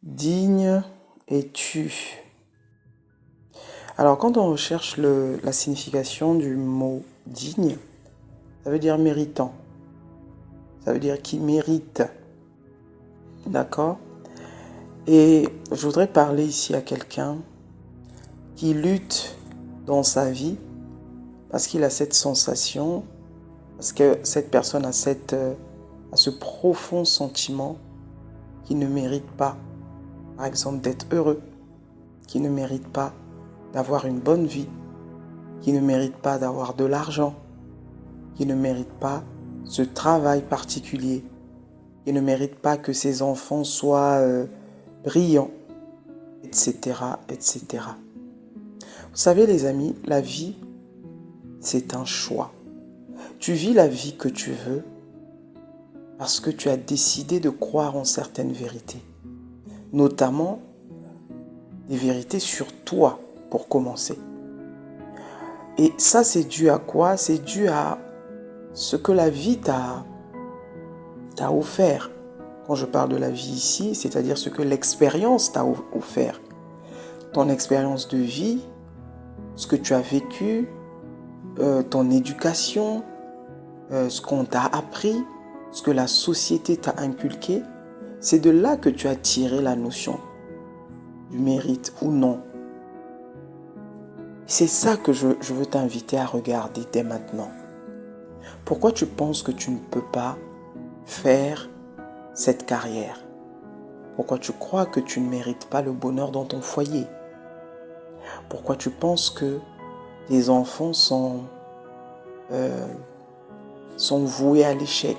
Digne es-tu? Alors, quand on recherche la signification du mot digne, ça veut dire méritant. Ça veut dire qui mérite. D'accord? Et je voudrais parler ici à quelqu'un qui lutte dans sa vie parce qu'il a cette sensation, parce que cette personne a ce profond sentiment qu'il ne mérite pas, par exemple, d'être heureux, qui ne mérite pas d'avoir une bonne vie, qui ne mérite pas d'avoir de l'argent, qui ne mérite pas ce travail particulier, qui ne mérite pas que ses enfants soient brillants, etc., etc. Vous savez les amis, la vie, c'est un choix. Tu vis la vie que tu veux parce que tu as décidé de croire en certaines vérités, notamment des vérités sur toi pour commencer. Et ça, c'est dû à quoi? C'est dû à ce que la vie t'a offert. Quand je parle de la vie ici, c'est-à-dire ce que l'expérience t'a offert. Ton expérience de vie, ce que tu as vécu, ton éducation, ce qu'on t'a appris, ce que la société t'a inculqué, c'est de là que tu as tiré la notion du mérite ou non. C'est ça que je veux t'inviter à regarder dès maintenant. Pourquoi tu penses que tu ne peux pas faire cette carrière? Pourquoi tu crois que tu ne mérites pas le bonheur dans ton foyer? Pourquoi tu penses que tes enfants sont voués à l'échec?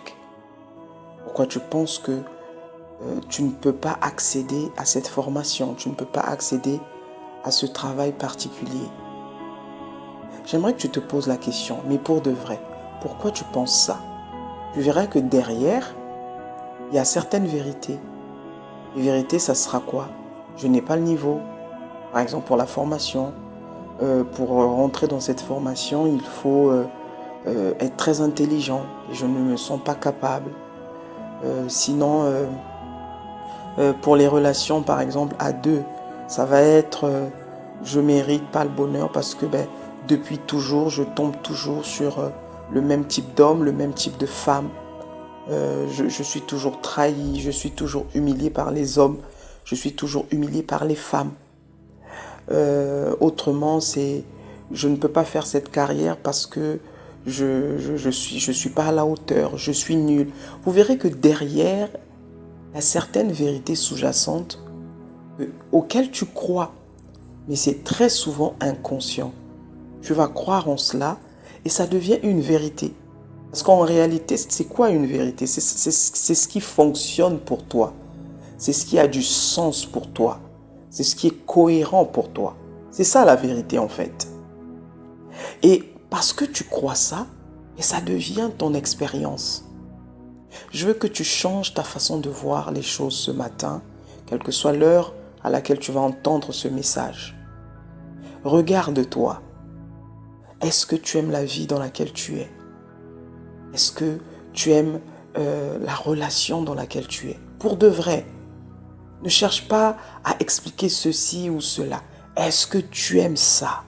Pourquoi tu penses que tu ne peux pas accéder à cette formation? Tu ne peux pas accéder à ce travail particulier? J'aimerais que tu te poses la question, mais pour de vrai, pourquoi tu penses ça? Tu verras que derrière, il y a certaines vérités. Les vérités, ça sera quoi? Je n'ai pas le niveau. Par exemple, pour la formation, pour rentrer dans cette formation, il faut être très intelligent et je ne me sens pas capable. Sinon, pour les relations, par exemple, à deux, ça va être je mérite pas le bonheur parce que depuis toujours, je tombe toujours sur le même type d'homme, le même type de femme. Je suis toujours trahi, je suis toujours humilié par les hommes, je suis toujours humilié par les femmes. Autrement, c'est je ne peux pas faire cette carrière parce que je suis pas à la hauteur, je suis nul. Vous verrez que derrière, il y a certaines vérités sous-jacentes auxquelles tu crois, mais c'est très souvent inconscient. Tu vas croire en cela et ça devient une vérité. Parce qu'en réalité, c'est quoi une vérité? C'est ce qui fonctionne pour toi. C'est ce qui a du sens pour toi. C'est ce qui est cohérent pour toi. C'est ça la vérité en fait. Et parce que tu crois ça, et ça devient ton expérience. Je veux que tu changes ta façon de voir les choses ce matin, quelle que soit l'heure à laquelle tu vas entendre ce message. Regarde-toi. Est-ce que tu aimes la vie dans laquelle tu es? Est-ce que tu aimes la relation dans laquelle tu es? Pour de vrai. Ne cherche pas à expliquer ceci ou cela. Est-ce que tu aimes ça?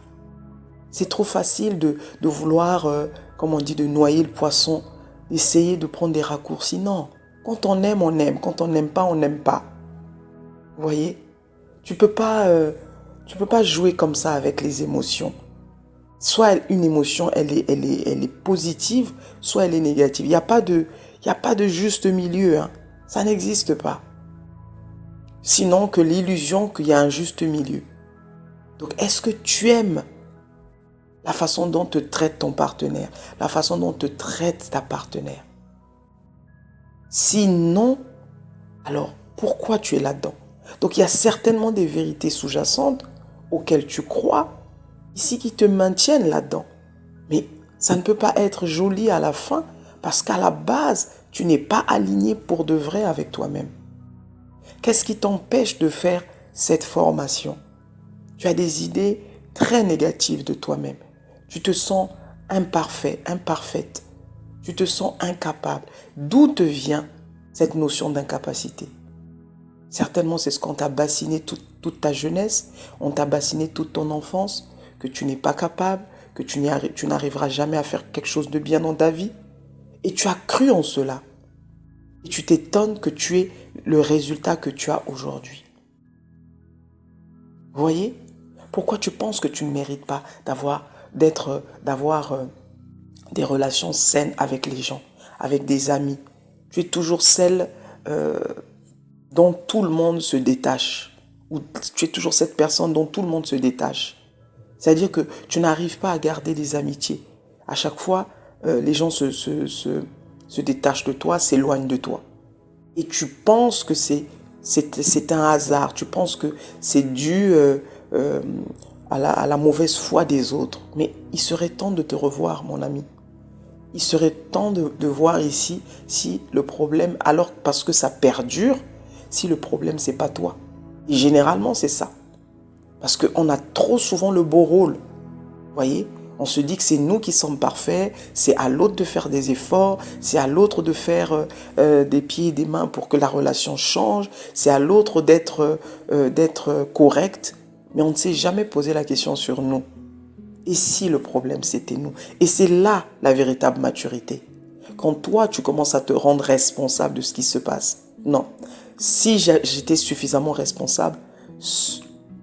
C'est trop facile de vouloir, comme on dit, de noyer le poisson, d'essayer de prendre des raccourcis. Non. Quand on aime, on aime. Quand on n'aime pas, on n'aime pas. Vous voyez? Tu peux pas jouer comme ça avec les émotions. Soit une émotion, elle est positive, soit elle est négative. Il n'y a pas de juste milieu. Hein. Ça n'existe pas. Sinon que l'illusion qu'il y a un juste milieu. Donc, est-ce que tu aimes la façon dont te traite ton partenaire, la façon dont te traite ta partenaire? Sinon, alors pourquoi tu es là-dedans? Donc, il y a certainement des vérités sous-jacentes auxquelles tu crois, ici qui te maintiennent là-dedans. Mais ça ne peut pas être joli à la fin parce qu'à la base, tu n'es pas aligné pour de vrai avec toi-même. Qu'est-ce qui t'empêche de faire cette formation? Tu as des idées très négatives de toi-même. Tu te sens imparfait, imparfaite. Tu te sens incapable. D'où te vient cette notion d'incapacité? Certainement, c'est ce qu'on t'a bassiné toute ta jeunesse, on t'a bassiné toute ton enfance, que tu n'es pas capable, que tu n'arriveras jamais à faire quelque chose de bien dans ta vie. Et tu as cru en cela. Et tu t'étonnes que tu aies le résultat que tu as aujourd'hui. Vous voyez? Pourquoi tu penses que tu ne mérites pas d'avoir des relations saines avec les gens, avec des amis? Tu es toujours celle dont tout le monde se détache. Ou tu es toujours cette personne dont tout le monde se détache. C'est-à-dire que tu n'arrives pas à garder des amitiés. À chaque fois, les gens se détachent de toi, s'éloignent de toi. Et tu penses que c'est un hasard. Tu penses que c'est dû à la mauvaise foi des autres. Mais il serait temps de te revoir, mon ami. Il serait temps de voir ici si le problème, alors parce que ça perdure, si le problème c'est pas toi. Et généralement c'est ça. Parce qu'on a trop souvent le beau rôle. Vous voyez? On se dit que c'est nous qui sommes parfaits, c'est à l'autre de faire des efforts, c'est à l'autre de faire des pieds et des mains pour que la relation change, c'est à l'autre d'être correct. Mais on ne s'est jamais posé la question sur nous. Et si le problème c'était nous? Et c'est là la véritable maturité. Quand toi tu commences à te rendre responsable de ce qui se passe. Non. Si j'étais suffisamment responsable,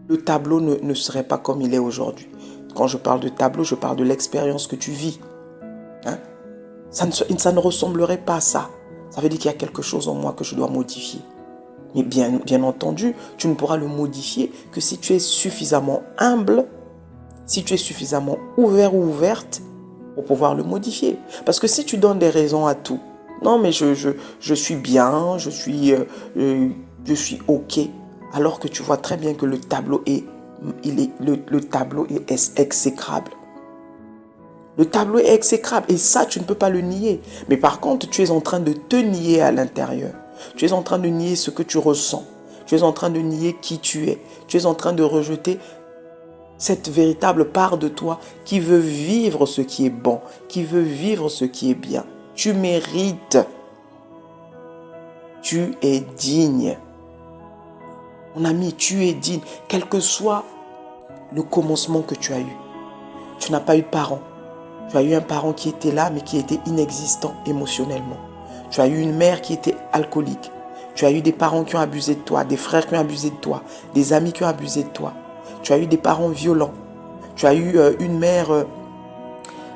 le tableau ne serait pas comme il est aujourd'hui. Quand je parle de tableau, je parle de l'expérience que tu vis. Hein? Ça ne ressemblerait pas à ça. Ça veut dire qu'il y a quelque chose en moi que je dois modifier. Mais bien entendu, tu ne pourras le modifier que si tu es suffisamment humble, si tu es suffisamment ouvert ou ouverte pour pouvoir le modifier. Parce que si tu donnes des raisons à tout, non mais je suis bien, je suis ok, alors que tu vois très bien que le tableau est exécrable. Le tableau est exécrable et ça, tu ne peux pas le nier. Mais par contre, tu es en train de te nier à l'intérieur. Tu es en train de nier ce que tu ressens. Tu es en train de nier qui tu es. Tu es en train de rejeter cette véritable part de toi qui veut vivre ce qui est bon, qui veut vivre ce qui est bien. Tu mérites. Tu es digne. Mon ami, tu es digne, quel que soit le commencement que tu as eu. Tu n'as pas eu de parents. Tu as eu un parent qui était là, mais qui était inexistant émotionnellement. Tu as eu une mère qui était alcoolique. Tu as eu des parents qui ont abusé de toi, des frères qui ont abusé de toi, des amis qui ont abusé de toi. Tu as eu des parents violents. Tu as eu une mère,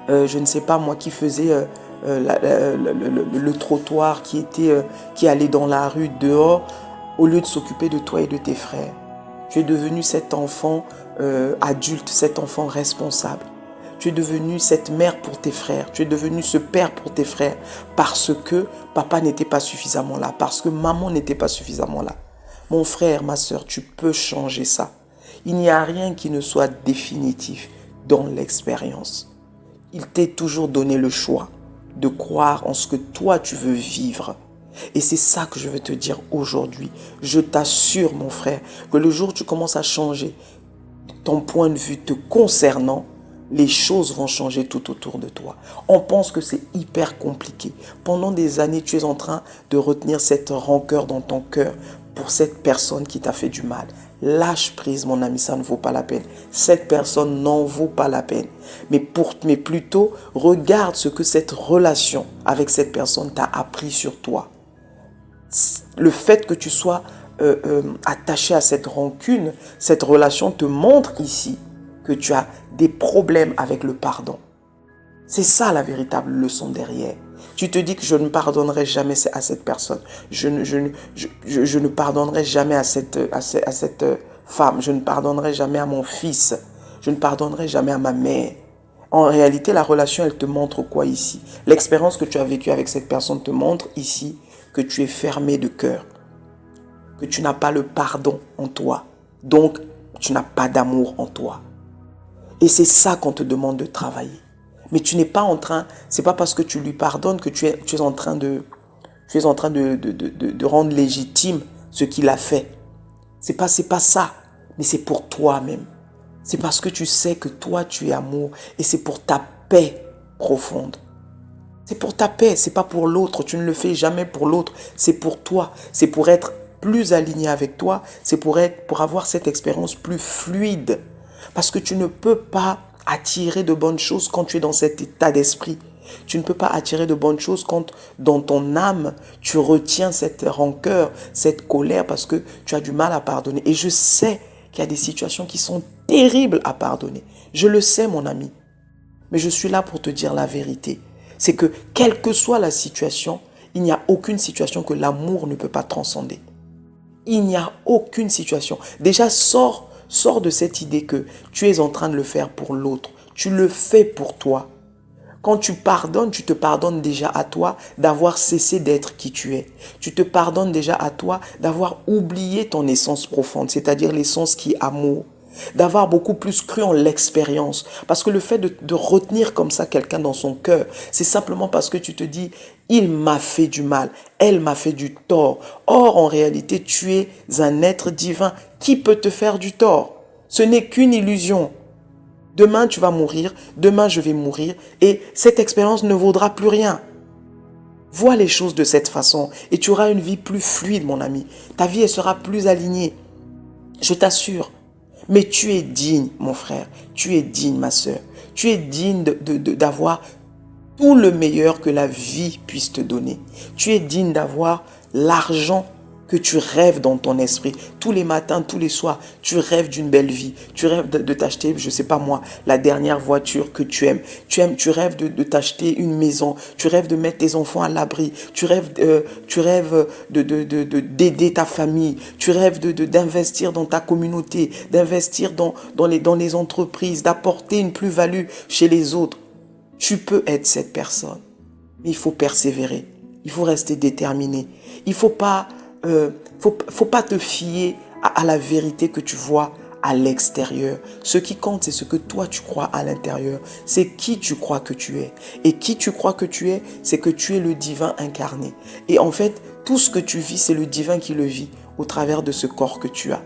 je ne sais pas moi, qui faisait le trottoir, qui allait dans la rue dehors, au lieu de s'occuper de toi et de tes frères. Tu es devenu cet enfant adulte, cet enfant responsable. Tu es devenu cette mère pour tes frères. Tu es devenu ce père pour tes frères parce que papa n'était pas suffisamment là, parce que maman n'était pas suffisamment là. Mon frère, ma soeur, tu peux changer ça. Il n'y a rien qui ne soit définitif dans l'expérience. Il t'est toujours donné le choix de croire en ce que toi tu veux vivre. Et c'est ça que je veux te dire aujourd'hui. Je t'assure, mon frère, que le jour où tu commences à changer ton point de vue te concernant, les choses vont changer tout autour de toi. On pense que c'est hyper compliqué. Pendant des années, tu es en train de retenir cette rancœur dans ton cœur pour cette personne qui t'a fait du mal. Lâche prise, mon ami, ça ne vaut pas la peine. Cette personne n'en vaut pas la peine. Mais plutôt, regarde ce que cette relation avec cette personne t'a appris sur toi. Le fait que tu sois attaché à cette rancune, cette relation te montre ici que tu as des problèmes avec le pardon. C'est ça la véritable leçon derrière. Tu te dis que je ne pardonnerai jamais à cette personne. Je ne pardonnerai jamais à cette femme. Je ne pardonnerai jamais à mon fils. Je ne pardonnerai jamais à ma mère. En réalité, la relation, elle te montre quoi ici? L'expérience que tu as vécue avec cette personne te montre ici que tu es fermé de cœur. Que tu n'as pas le pardon en toi. Donc, tu n'as pas d'amour en toi. Et c'est ça qu'on te demande de travailler. Mais tu n'es pas en train, c'est pas parce que tu lui pardonnes que tu es en train de rendre légitime ce qu'il a fait. C'est pas ça, mais c'est pour toi-même. C'est parce que tu sais que toi tu es amour et c'est pour ta paix profonde. C'est pour ta paix, c'est pas pour l'autre. Tu ne le fais jamais pour l'autre, c'est pour toi. C'est pour être plus aligné avec toi, c'est pour avoir cette expérience plus fluide. Parce que tu ne peux pas attirer de bonnes choses quand tu es dans cet état d'esprit. Tu ne peux pas attirer de bonnes choses quand dans ton âme, tu retiens cette rancœur, cette colère parce que tu as du mal à pardonner. Et je sais qu'il y a des situations qui sont terribles à pardonner. Je le sais, mon ami. Mais je suis là pour te dire la vérité. C'est que quelle que soit la situation, il n'y a aucune situation que l'amour ne peut pas transcender. Il n'y a aucune situation. Déjà, sors de cette idée que tu es en train de le faire pour l'autre. Tu le fais pour toi. Quand tu pardonnes, tu te pardonnes déjà à toi d'avoir cessé d'être qui tu es. Tu te pardonnes déjà à toi d'avoir oublié ton essence profonde, c'est-à-dire l'essence qui est amour. D'avoir beaucoup plus cru en l'expérience. Parce que le fait de retenir comme ça quelqu'un dans son cœur, c'est simplement parce que tu te dis, il m'a fait du mal, elle m'a fait du tort. Or, en réalité, tu es un être divin qui peut te faire du tort. Ce n'est qu'une illusion. Demain, tu vas mourir, demain, je vais mourir, et cette expérience ne vaudra plus rien. Vois les choses de cette façon, et tu auras une vie plus fluide, mon ami. Ta vie, elle sera plus alignée. Je t'assure. Mais tu es digne, mon frère. Tu es digne, ma soeur. Tu es digne d'avoir tout le meilleur que la vie puisse te donner. Tu es digne d'avoir l'argent que tu rêves dans ton esprit. Tous les matins, tous les soirs, tu rêves d'une belle vie. Tu rêves de t'acheter, je ne sais pas moi, la dernière voiture que tu aimes. Tu rêves de t'acheter une maison. Tu rêves de mettre tes enfants à l'abri. Tu rêves d'aider ta famille. Tu rêves d'investir dans ta communauté, d'investir dans les entreprises, d'apporter une plus-value chez les autres. Tu peux être cette personne. Mais il faut persévérer. Il faut rester déterminé. Il faut pas te fier à la vérité que tu vois à l'extérieur. Ce qui compte, c'est ce que toi tu crois à l'intérieur. C'est qui tu crois que tu es. Et qui tu crois que tu es, c'est que tu es le divin incarné. Et en fait, tout ce que tu vis, c'est le divin qui le vit au travers de ce corps que tu as.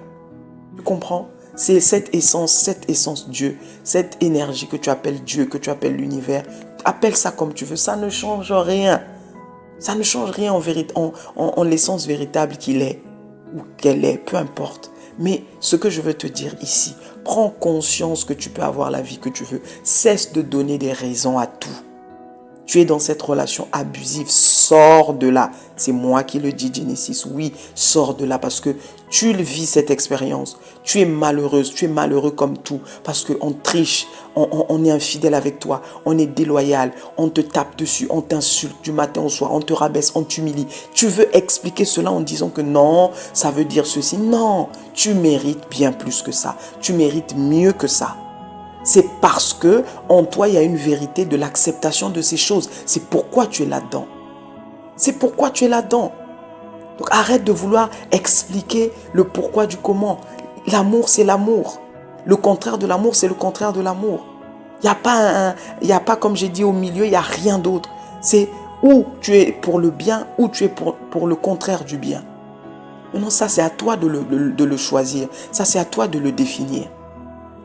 Tu comprends? C'est cette essence Dieu, cette énergie que tu appelles Dieu, que tu appelles l'univers. Appelle ça comme tu veux, ça ne change rien. Ça ne change rien en l'essence véritable qu'il est ou qu'elle est, peu importe. Mais ce que je veux te dire ici, prends conscience que tu peux avoir la vie que tu veux. Cesse de donner des raisons à tout. Tu es dans cette relation abusive, sors de là. C'est moi qui le dis, Genesis. Oui, sors de là parce que tu vis cette expérience. Tu es malheureuse, tu es malheureux comme tout parce qu'on triche, on est infidèle avec toi, on est déloyal, on te tape dessus, on t'insulte du matin au soir, on te rabaisse, on t'humilie. Tu veux expliquer cela en disant que non, ça veut dire ceci. Non, tu mérites bien plus que ça. Tu mérites mieux que ça. C'est parce que en toi, il y a une vérité de l'acceptation de ces choses. C'est pourquoi tu es là-dedans. C'est pourquoi tu es là-dedans. Donc arrête de vouloir expliquer le pourquoi du comment. L'amour, c'est l'amour. Le contraire de l'amour, c'est le contraire de l'amour. Il n'y a pas, comme j'ai dit, au milieu, il n'y a rien d'autre. C'est où tu es pour le bien, ou tu es pour le contraire du bien. Maintenant, ça, c'est à toi de le choisir. Ça, c'est à toi de le définir.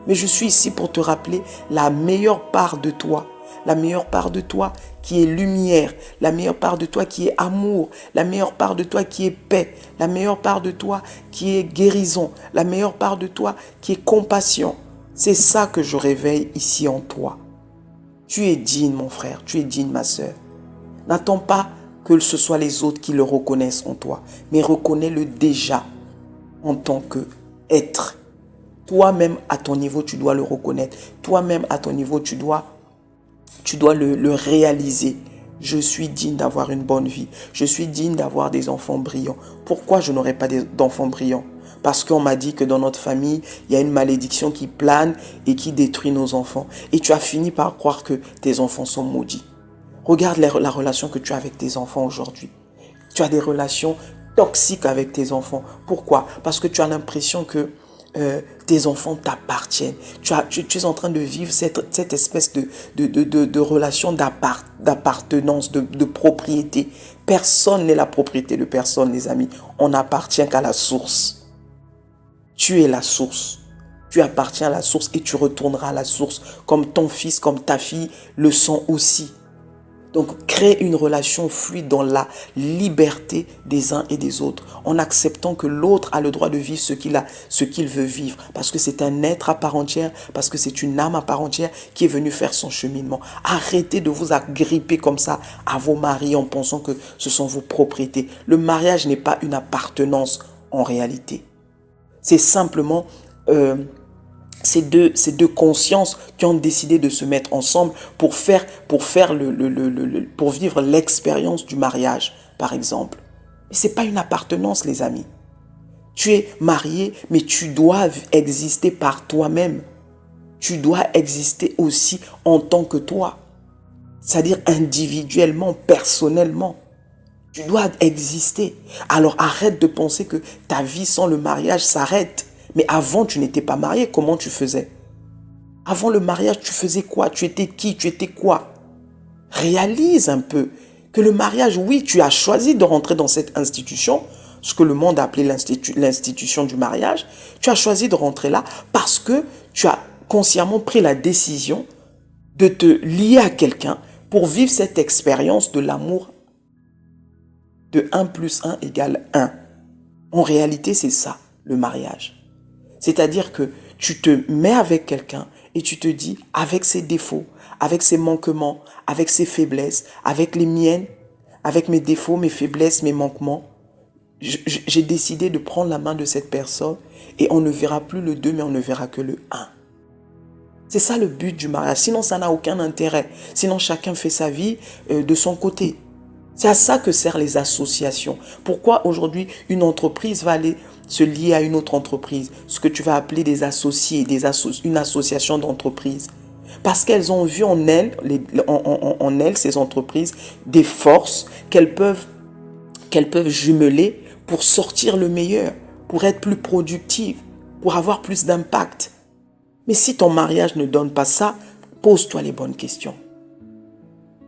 Mais je suis ici pour te rappeler la meilleure part de toi. La meilleure part de toi qui est lumière. La meilleure part de toi qui est amour. La meilleure part de toi qui est paix. La meilleure part de toi qui est guérison. La meilleure part de toi qui est compassion. C'est ça que je réveille ici en toi. Tu es digne, mon frère. Tu es digne, ma sœur. N'attends pas que ce soit les autres qui le reconnaissent en toi. Mais reconnais-le déjà en tant qu'être. Toi-même, à ton niveau, tu dois le reconnaître. Toi-même, à ton niveau, tu dois le réaliser. Je suis digne d'avoir une bonne vie. Je suis digne d'avoir des enfants brillants. Pourquoi je n'aurais pas d'enfants brillants? Parce qu'on m'a dit que dans notre famille, il y a une malédiction qui plane et qui détruit nos enfants. Et tu as fini par croire que tes enfants sont maudits. Regarde la relation que tu as avec tes enfants aujourd'hui. Tu as des relations toxiques avec tes enfants. Pourquoi? Parce que tu as l'impression que tes enfants t'appartiennent. Tu es en train de vivre cette espèce de relation d'appartenance, de propriété. Personne n'est la propriété de personne, les amis. On n'appartient qu'à la source. Tu es la source. Tu appartiens à la source et tu retourneras à la source. Comme ton fils, comme ta fille le sont aussi. Donc, créer une relation fluide dans la liberté des uns et des autres, en acceptant que l'autre a le droit de vivre ce qu'il veut vivre, parce que c'est un être à part entière, parce que c'est une âme à part entière qui est venue faire son cheminement. Arrêtez de vous agripper comme ça à vos maris en pensant que ce sont vos propriétés. Le mariage n'est pas une appartenance en réalité. C'est simplement ces deux consciences qui ont décidé de se mettre ensemble pour vivre l'expérience du mariage, par exemple. Et c'est pas une appartenance, les amis. Tu es marié, mais tu dois exister par toi-même. Tu dois exister aussi en tant que toi. C'est-à-dire individuellement, personnellement. Tu dois exister. Alors arrête de penser que ta vie sans le mariage s'arrête. Mais avant, tu n'étais pas marié. Comment tu faisais? Avant le mariage, tu faisais quoi? Tu étais qui? Tu étais quoi? Réalise un peu que le mariage, oui, tu as choisi de rentrer dans cette institution, ce que le monde a appelé l'institution du mariage. Tu as choisi de rentrer là parce que tu as consciemment pris la décision de te lier à quelqu'un pour vivre cette expérience de l'amour de 1 plus 1 égale 1. En réalité, c'est ça, le mariage. C'est-à-dire que tu te mets avec quelqu'un et tu te dis, avec ses défauts, avec ses manquements, avec ses faiblesses, avec les miennes, avec mes défauts, mes faiblesses, mes manquements, j'ai décidé de prendre la main de cette personne et on ne verra plus le 2, mais on ne verra que le 1. C'est ça le but du mariage. Sinon, ça n'a aucun intérêt. Sinon, chacun fait sa vie de son côté. C'est à ça que servent les associations. Pourquoi aujourd'hui une entreprise va aller se lier à une autre entreprise, ce que tu vas appeler des associés, une association d'entreprises? Parce qu'elles ont vu en elles, ces entreprises, des forces qu'elles peuvent jumeler pour sortir le meilleur, pour être plus productives, pour avoir plus d'impact. Mais si ton mariage ne donne pas ça, pose-toi les bonnes questions.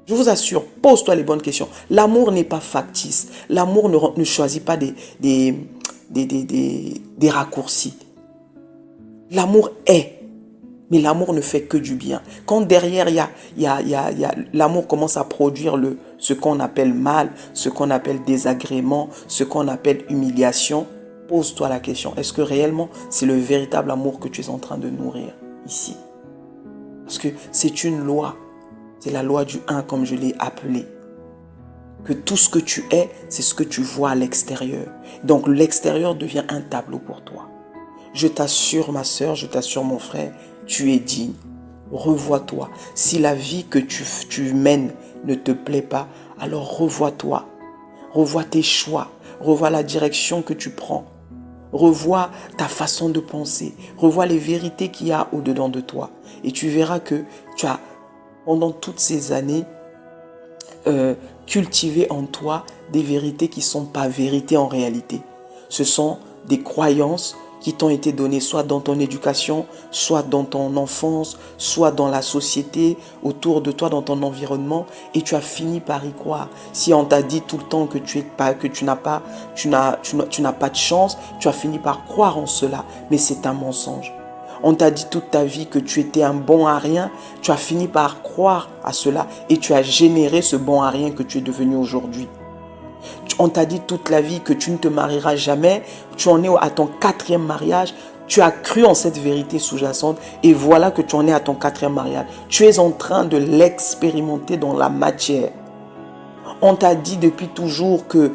Je vous assure, pose-toi les bonnes questions. L'amour n'est pas factice. L'amour ne choisit pas des raccourcis. L'amour est, mais l'amour ne fait que du bien. Quand derrière, l'amour commence à produire ce qu'on appelle mal, ce qu'on appelle désagrément, ce qu'on appelle humiliation, pose-toi la question, est-ce que réellement c'est le véritable amour que tu es en train de nourrir ici? Parce que c'est une loi. C'est la loi du 1 comme je l'ai appelé. Que tout ce que tu es, c'est ce que tu vois à l'extérieur. Donc l'extérieur devient un tableau pour toi. Je t'assure ma soeur, je t'assure mon frère, tu es digne. Revois-toi. Si la vie que tu mènes ne te plaît pas, alors revois-toi. Revois tes choix. Revois la direction que tu prends. Revois ta façon de penser. Revois les vérités qu'il y a au-dedans de toi. Et tu verras que tu as, pendant toutes ces années, cultivé en toi des vérités qui ne sont pas vérités en réalité. Ce sont des croyances qui t'ont été données soit dans ton éducation, soit dans ton enfance, soit dans la société, autour de toi, dans ton environnement, et tu as fini par y croire. Si on t'a dit tout le temps que tu n'as pas de chance, tu as fini par croire en cela, mais c'est un mensonge. On t'a dit toute ta vie que tu étais un bon à rien, tu as fini par croire à cela et tu as généré ce bon à rien que tu es devenu aujourd'hui. On t'a dit toute la vie que tu ne te marieras jamais, tu en es à ton 4e mariage, tu as cru en cette vérité sous-jacente et voilà que tu en es à ton 4e mariage. Tu es en train de l'expérimenter dans la matière. On t'a dit depuis toujours que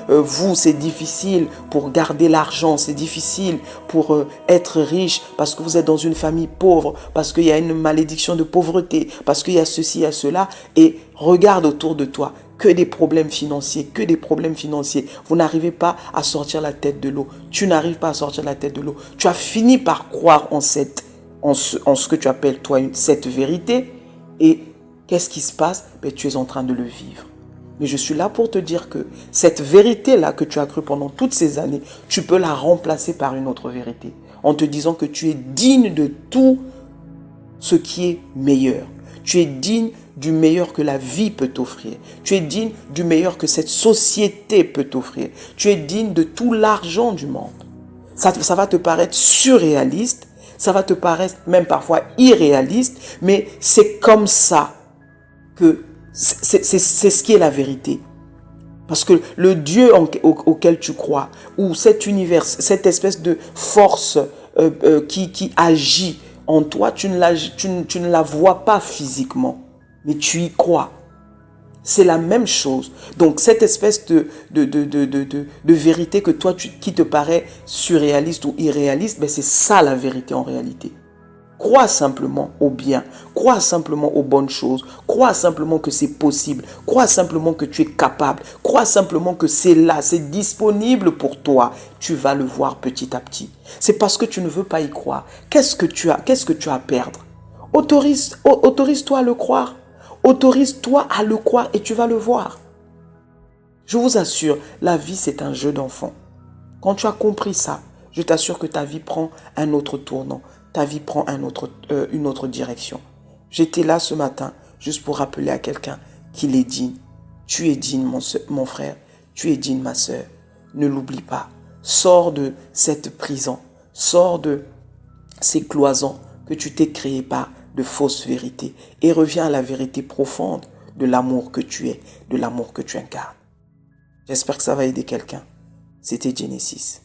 vous, c'est difficile pour garder l'argent, c'est difficile pour être riche parce que vous êtes dans une famille pauvre, parce qu'il y a une malédiction de pauvreté, parce qu'il y a ceci, il y a cela. Et regarde autour de toi, que des problèmes financiers, que des problèmes financiers. Vous n'arrivez pas à sortir la tête de l'eau. Tu n'arrives pas à sortir la tête de l'eau. Tu as fini par croire en ce que tu appelles toi cette vérité. Et qu'est-ce qui se passe? Tu es en train de le vivre. Mais je suis là pour te dire que cette vérité-là que tu as cru pendant toutes ces années, tu peux la remplacer par une autre vérité. En te disant que tu es digne de tout ce qui est meilleur. Tu es digne du meilleur que la vie peut t'offrir. Tu es digne du meilleur que cette société peut t'offrir. Tu es digne de tout l'argent du monde. Ça va te paraître surréaliste, ça va te paraître même parfois irréaliste, mais c'est comme ça que C'est ce qui est la vérité. Parce que le Dieu auquel tu crois, ou cet univers, cette espèce de force qui agit en toi, tu ne la vois pas physiquement, mais tu y crois. C'est la même chose. Donc cette espèce de vérité que toi, qui te paraît surréaliste ou irréaliste, ben c'est ça la vérité en réalité. Crois simplement au bien, crois simplement aux bonnes choses, crois simplement que c'est possible, crois simplement que tu es capable, crois simplement que c'est là, c'est disponible pour toi. Tu vas le voir petit à petit. C'est parce que tu ne veux pas y croire. Qu'est-ce que tu as à perdre? Autorise-toi à le croire. Autorise-toi à le croire et tu vas le voir. Je vous assure, la vie c'est un jeu d'enfant. Quand tu as compris ça, je t'assure que ta vie prend un autre tournant. Ta vie prend une autre direction. J'étais là ce matin juste pour rappeler à quelqu'un qu'il est digne. Tu es digne, mon frère. Tu es digne, ma soeur. Ne l'oublie pas. Sors de cette prison. Sors de ces cloisons que tu t'es créées par de fausses vérités. Et reviens à la vérité profonde de l'amour que tu es, de l'amour que tu incarnes. J'espère que ça va aider quelqu'un. C'était Genesis.